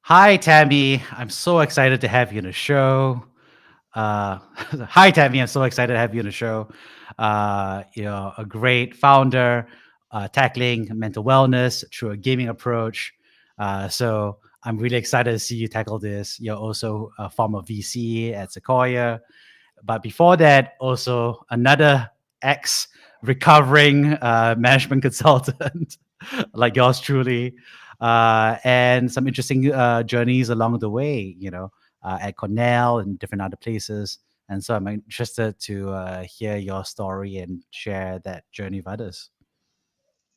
Hi, Tammy. I'm so excited to have you on the show. Uh, Hi, Tammy. I'm so excited to have you on the show. A great founder, tackling mental wellness through a gaming approach. So I'm really excited to see you tackle this. You're also a former VC at Sequoia. But before that, also another ex recovering management consultant like yours truly, and some interesting journeys along the way, at Cornell and different other places. And so I'm interested to hear your story and share that journey with others.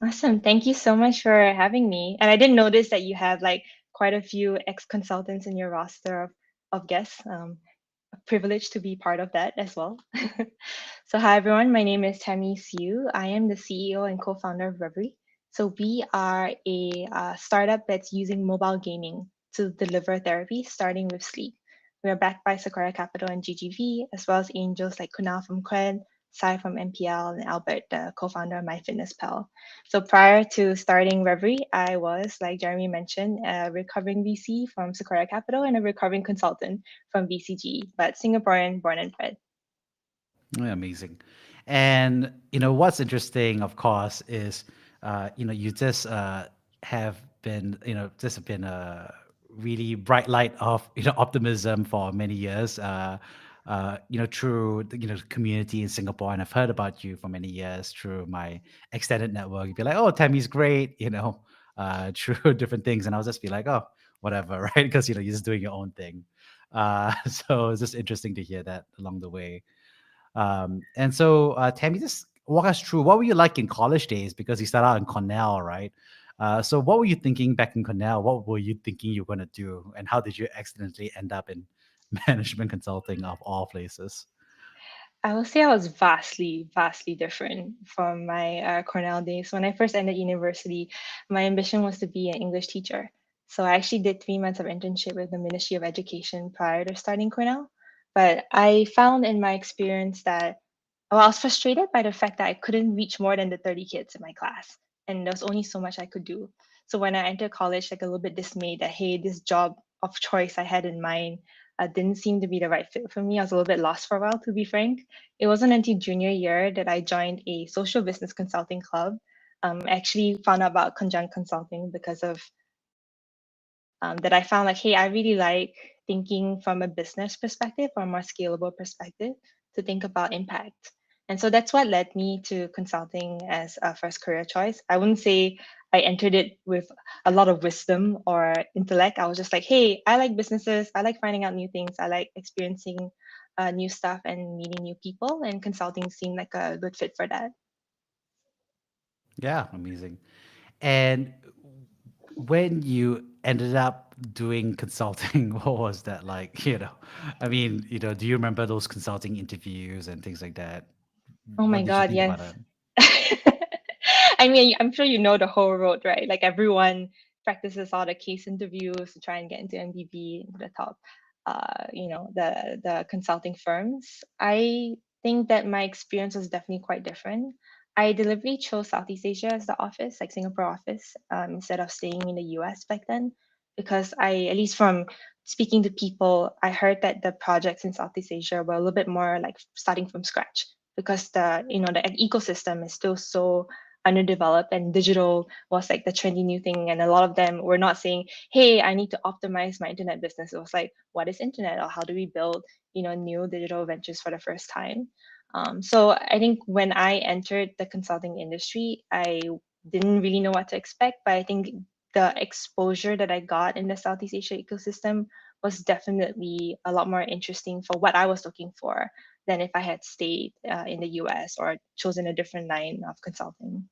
Awesome. Thank you so much for having me. And I didn't notice that you have like quite a few ex-consultants in your roster of guests. A privilege to be part of that as well. So hi everyone, my name is Tammie Siew. I am the CEO and co-founder of Revery. So we are a startup that's using mobile gaming to deliver therapy, starting with sleep. We are backed by Sequoia Capital and GGV, as well as angels like Kunal from Quen, Sai from MPL, and Albert, the co-founder of MyFitnessPal. So prior to starting Revery, I was, like Jeremy mentioned, a recovering VC from Sequoia Capital and a recovering consultant from BCG, but Singaporean born and bred. Yeah, amazing. And what's interesting, of course, is you just have been just have been a really bright light of optimism for many years. Through the community in Singapore, and I've heard about you for many years through my extended network. You'd be like, "Oh, Tammy's great," through different things, and I'll just be like, "Oh, whatever," right? Because you're just doing your own thing. So it's just interesting to hear that along the way. And so, Tammy, just walk us through what were you like in college days? Because you started out in Cornell, right? So, what were you thinking back in Cornell? What were you thinking you were going to do? And how did you accidentally end up in management consulting of all places? I will say I was vastly different from my Cornell days. When I first ended university, my ambition was to be an English teacher. So I actually did 3 months of internship with the Ministry of Education prior to starting Cornell. But I found in my experience that, well, I was frustrated by the fact that I couldn't reach more than the 30 kids in my class. And there was only so much I could do. So when I entered college, like a little bit dismayed that, hey, this job of choice I had in mind didn't seem to be the right fit for me. I was a little bit lost for a while, to be frank. It wasn't until junior year that I joined a social business consulting club. I actually found out about conjunct consulting because of that. I found like, hey, I really like thinking from a business perspective or a more scalable perspective to think about impact. And so that's what led me to consulting as a first career choice. I wouldn't say I entered it with a lot of wisdom or intellect. I was just like, hey, I like businesses. I like finding out new things. I like experiencing new stuff and meeting new people. And consulting seemed like a good fit for that. Yeah, amazing. And when you ended up doing consulting, what was that like? I mean, do you remember those consulting interviews and things like that? Oh my What did you God, think about yes. it? I mean, I'm sure you know the whole road, right? Like everyone practices all the case interviews to try and get into MDB, into the top, the consulting firms. I think that my experience was definitely quite different. I deliberately chose Southeast Asia as the office, like Singapore office, instead of staying in the US back then, because at least from speaking to people, I heard that the projects in Southeast Asia were a little bit more like starting from scratch because the ecosystem is still so underdeveloped and digital was like the trendy new thing, and a lot of them were not saying, hey, I need to optimize my internet business. It was like, what is internet, or how do we build new digital ventures for the first time. So I think when I entered the consulting industry, I didn't really know what to expect, but I think the exposure that I got in the Southeast Asia ecosystem was definitely a lot more interesting for what I was looking for than if I had stayed in the US or chosen a different line of consulting.